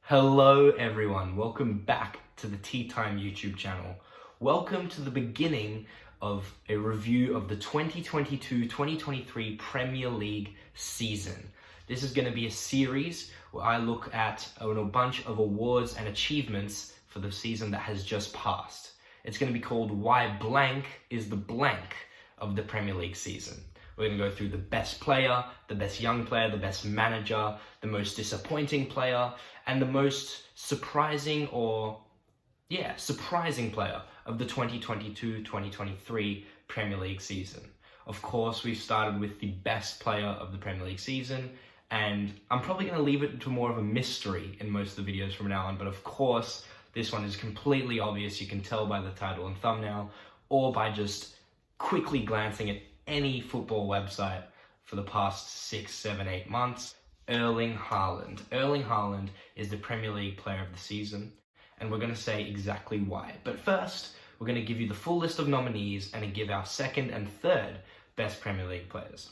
Hello everyone, welcome back to the Tea Time YouTube channel. Welcome to the beginning of a review of the 2022-2023 Premier League season. This is going to be a series where I look at a bunch of awards and achievements for the season that has just passed. It's going to be called Why Blank is the Blank of the Premier League season. We're going to go through the best player, the best young player, the best manager, the most disappointing player, and the most surprising player of the 2022-2023 Premier League season. Of course, we've started with the best player of the Premier League season, and I'm probably going to leave it to more of a mystery in most of the videos from now on, but of course, this one is completely obvious. You can tell by the title and thumbnail, or by just quickly glancing at any football website for the past 6, 7, 8 months. Erling Haaland. Erling Haaland is the Premier League player of the season, and we're going to say exactly why. But first, we're going to give you the full list of nominees and give our second and third best Premier League players.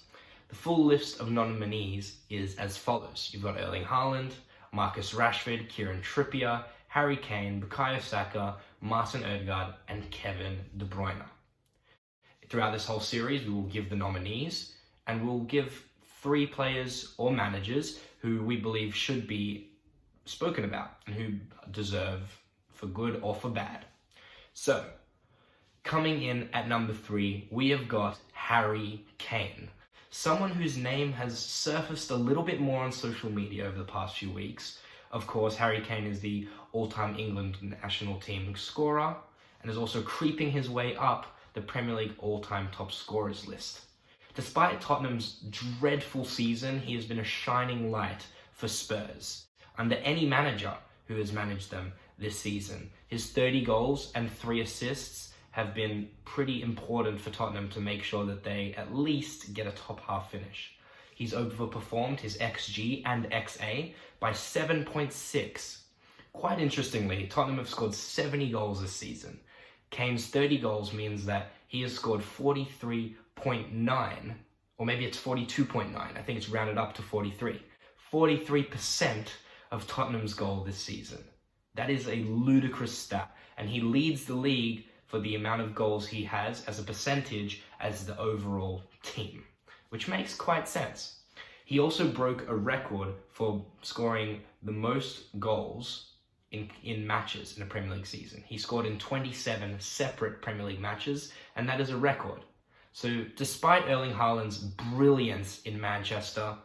The full list of nominees is as follows. You've got Erling Haaland, Marcus Rashford, Kieran Trippier, Harry Kane, Bukayo Saka, Martin Odegaard, and Kevin De Bruyne. Throughout this whole series, we will give the nominees, and we'll give 3 players or managers who we believe should be spoken about and who deserve for good or for bad. So, coming in at number 3, we have got Harry Kane. Someone whose name has surfaced a little bit more on social media over the past few weeks. Of course, Harry Kane is the all-time England national team scorer and is also creeping his way up the Premier League all-time top scorers list. Despite Tottenham's dreadful season, he has been a shining light for Spurs under any manager who has managed them this season. His 30 goals and 3 assists have been pretty important for Tottenham to make sure that they at least get a top half finish. He's overperformed his XG and XA by 7.6. Quite interestingly, Tottenham have scored 70 goals this season. Kane's 30 goals means that he has scored 43.9, or maybe it's 42.9. I think it's rounded up to 43. 43% of Tottenham's goal this season. That is a ludicrous stat, and he leads the league for the amount of goals he has as a percentage as the overall team, which makes quite sense. He also broke a record for scoring the most goals in matches in a Premier League season. He scored in 27 separate Premier League matches, and that is a record. So despite Erling Haaland's brilliance in Manchester,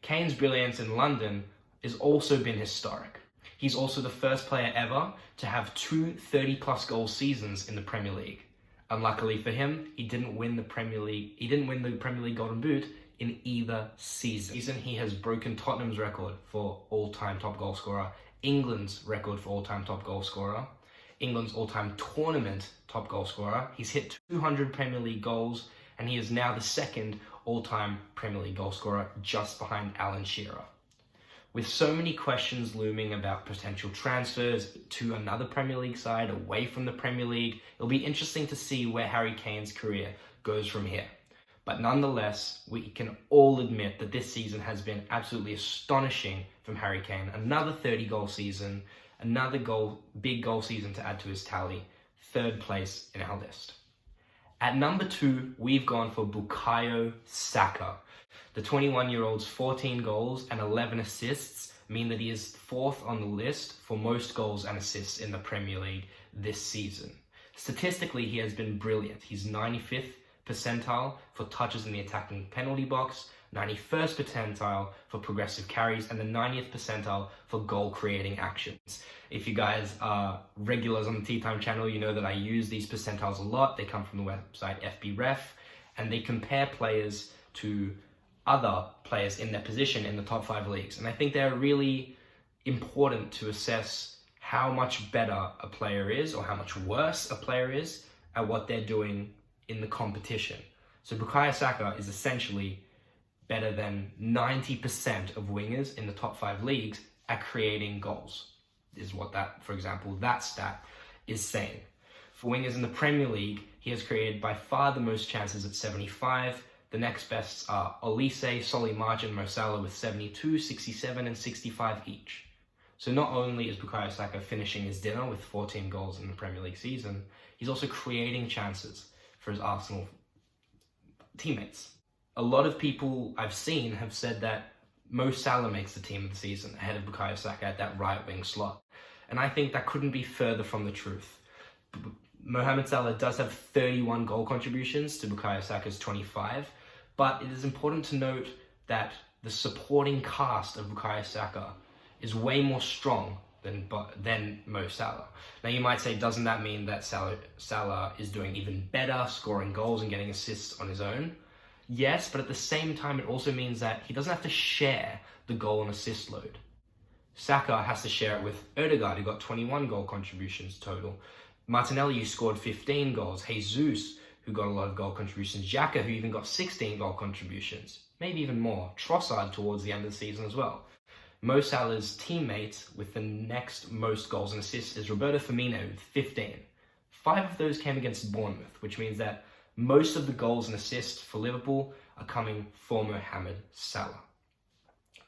Kane's brilliance in London has also been historic. He's also the first player ever to have 2 30-plus goal seasons in the Premier League. Unluckily for him, he didn't win the Premier League Golden Boot in either season. He has broken Tottenham's record for all-time top goal scorer, England's record for all-time top goal scorer, England's all-time tournament top goal scorer. He's hit 200 Premier League goals, and he is now the second all-time Premier League goal scorer, just behind Alan Shearer. With so many questions looming about potential transfers to another Premier League side, away from the Premier League, it'll be interesting to see where Harry Kane's career goes from here. But nonetheless, we can all admit that this season has been absolutely astonishing from Harry Kane. Another 30-goal season, another big goal season to add to his tally. 3rd place in our list. At number 2, we've gone for Bukayo Saka. The 21-year-old's 14 goals and 11 assists mean that he is 4th on the list for most goals and assists in the Premier League this season. Statistically, he has been brilliant. He's 95th percentile for touches in the attacking penalty box, 91st percentile for progressive carries, and the 90th percentile for goal-creating actions. If you guys are regulars on the Tea Time channel, you know that I use these percentiles a lot. They come from the website FBref, and they compare players to other players in their position in the top 5 leagues. And I think they're really important to assess how much better a player is, or how much worse a player is at what they're doing in the competition. So Bukayo Saka is essentially better than 90% of wingers in the top 5 leagues at creating goals, is what that stat is saying. For wingers in the Premier League, he has created by far the most chances at 75. The next bests are Olise, Solly March, and Mo Salah with 72, 67, and 65 each. So not only is Bukayo Saka finishing his dinner with 14 goals in the Premier League season, he's also creating chances for his Arsenal teammates. A lot of people I've seen have said that Mo Salah makes the team of the season ahead of Bukayo Saka at that right wing slot. And I think that couldn't be further from the truth. Mohamed Salah does have 31 goal contributions to Bukayo Saka's 25, but it is important to note that the supporting cast of Bukayo Saka is way more strong than Mo Salah. Now you might say, doesn't that mean that Salah is doing even better, scoring goals and getting assists on his own? Yes, but at the same time, it also means that he doesn't have to share the goal and assist load. Saka has to share it with Odegaard, who got 21 goal contributions total. Martinelli, who scored 15 goals. Jesus, who got a lot of goal contributions. Xhaka, who even got 16 goal contributions. Maybe even more. Trossard towards the end of the season as well. Mo Salah's teammate with the next most goals and assists is Roberto Firmino with 15. 5 of those came against Bournemouth, which means that most of the goals and assists for Liverpool are coming for Mohamed Salah.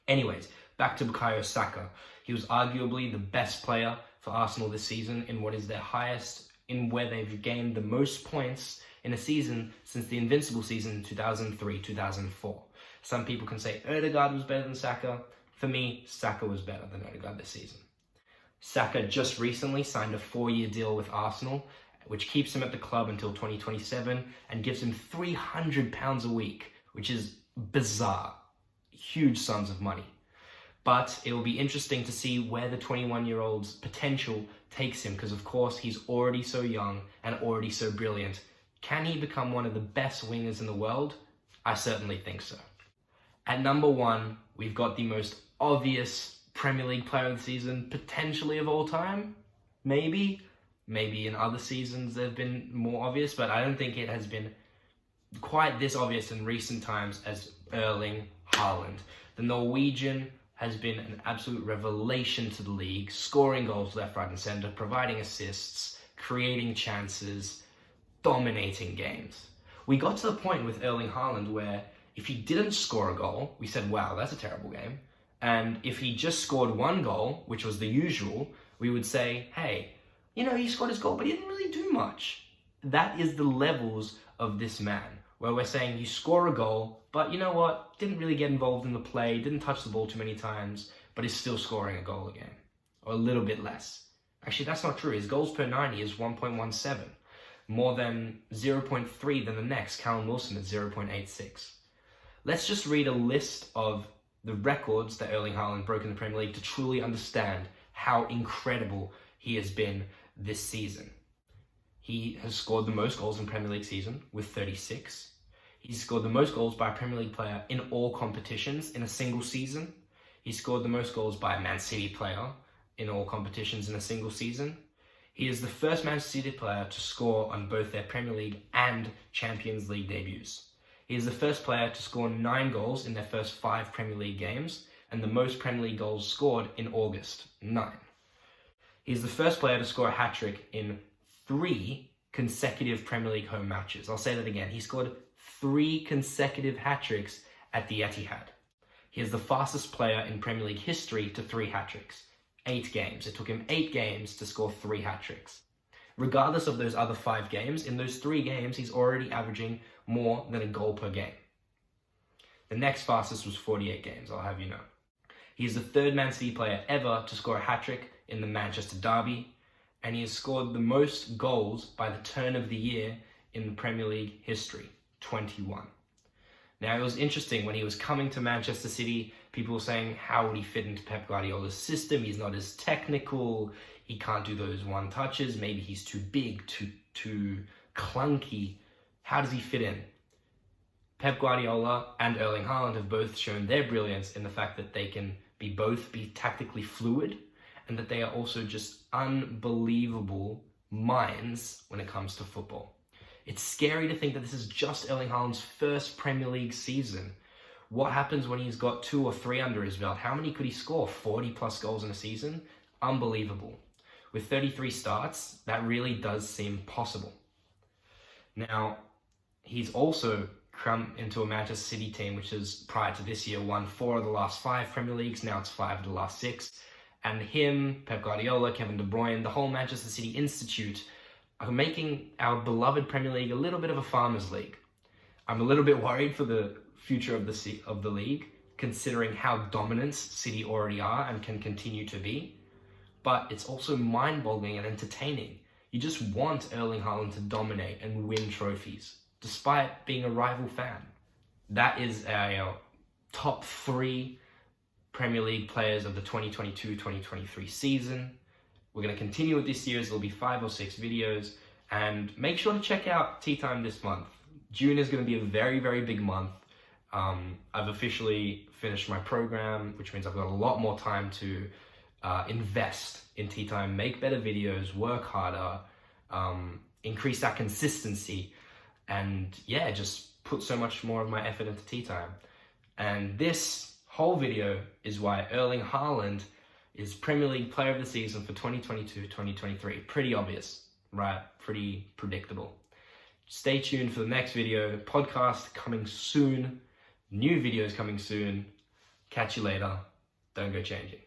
Anyways, back to Bukayo Saka. He was arguably the best player for Arsenal this season in what is their highest, in where they've gained the most points in a season since the Invincible season in 2003-2004. Some people can say Odegaard was better than Saka. For me, Saka was better than Odegaard this season. Saka just recently signed a 4-year deal with Arsenal, which keeps him at the club until 2027 and gives him £300 a week, which is bizarre. Huge sums of money. But it will be interesting to see where the 21-year-old's potential takes him, because of course he's already so young and already so brilliant. Can he become one of the best wingers in the world? I certainly think so. At number 1, we've got the most obvious Premier League player of the season, potentially of all time. Maybe in other seasons they've been more obvious, but I don't think it has been quite this obvious in recent times as Erling Haaland. The Norwegian has been an absolute revelation to the league, scoring goals left, right and centre, providing assists, creating chances, dominating games. We got to the point with Erling Haaland where if he didn't score a goal, we said, wow, that's a terrible game. And if he just scored 1 goal, which was the usual, we would say, hey, he scored his goal, but he didn't really do much. That is the levels of this man, where we're saying you score a goal, but you know what? Didn't really get involved in the play, didn't touch the ball too many times, but is still scoring a goal again, or a little bit less. Actually, that's not true. His goals per 90 is 1.17, more than 0.3 than the next, Callum Wilson at 0.86. Let's just read a list of the records that Erling Haaland broke in the Premier League to truly understand how incredible he has been this season. He has scored the most goals in Premier League season with 36. He's scored the most goals by a Premier League player in all competitions in a single season. He scored the most goals by a Man City player in all competitions in a single season. He is the first Man City player to score on both their Premier League and Champions League debuts. He is the first player to score 9 goals in their first 5 Premier League games, and the most Premier League goals scored in August, 9. He's the first player to score a hat-trick in 3 consecutive Premier League home matches. I'll say that again. He scored 3 consecutive hat-tricks at the Etihad. He is the fastest player in Premier League history to 3 hat-tricks. 8 games. It took him 8 games to score 3 hat-tricks. Regardless of those other 5 games, in those 3 games, he's already averaging more than a goal per game. The next fastest was 48 games, I'll have you know. He is the 3rd Man City player ever to score a hat-trick in the Manchester Derby, and he has scored the most goals by the turn of the year in Premier League history, 21. Now, it was interesting when he was coming to Manchester City, people were saying, how would he fit into Pep Guardiola's system? He's not as technical, he can't do those one touches, maybe he's too big, too clunky. How does he fit in? Pep Guardiola and Erling Haaland have both shown their brilliance in the fact that they can both be tactically fluid, and that they are also just unbelievable minds when it comes to football. It's scary to think that this is just Erling Haaland's first Premier League season. What happens when he's got 2 or 3 under his belt? How many could he score? 40 plus goals in a season? Unbelievable. With 33 starts, that really does seem possible. Now, he's also come into a Manchester City team which has, prior to this year, won 4 of the last 5 Premier Leagues. Now it's 5 of the last 6. And him, Pep Guardiola, Kevin De Bruyne, the whole Manchester City Institute are making our beloved Premier League a little bit of a farmers league. I'm a little bit worried for the future of the league, considering how dominant City already are and can continue to be. But it's also mind-boggling and entertaining. You just want Erling Haaland to dominate and win trophies, despite being a rival fan. That is our top 3 Premier League players of the 2022-2023 season. We're going to continue with this series. There'll be 5 or 6 videos. And make sure to check out Tea Time this month. June is going to be a very, very big month. I've officially finished my program, which means I've got a lot more time to invest in Tea Time, make better videos, work harder, increase that consistency, and yeah, just put so much more of my effort into Tea Time. And this whole video is why Erling Haaland is Premier League Player of the Season for 2022-2023. Pretty obvious, right? Pretty predictable. Stay tuned for the next video. Podcast coming soon. New videos coming soon. Catch you later. Don't go changing.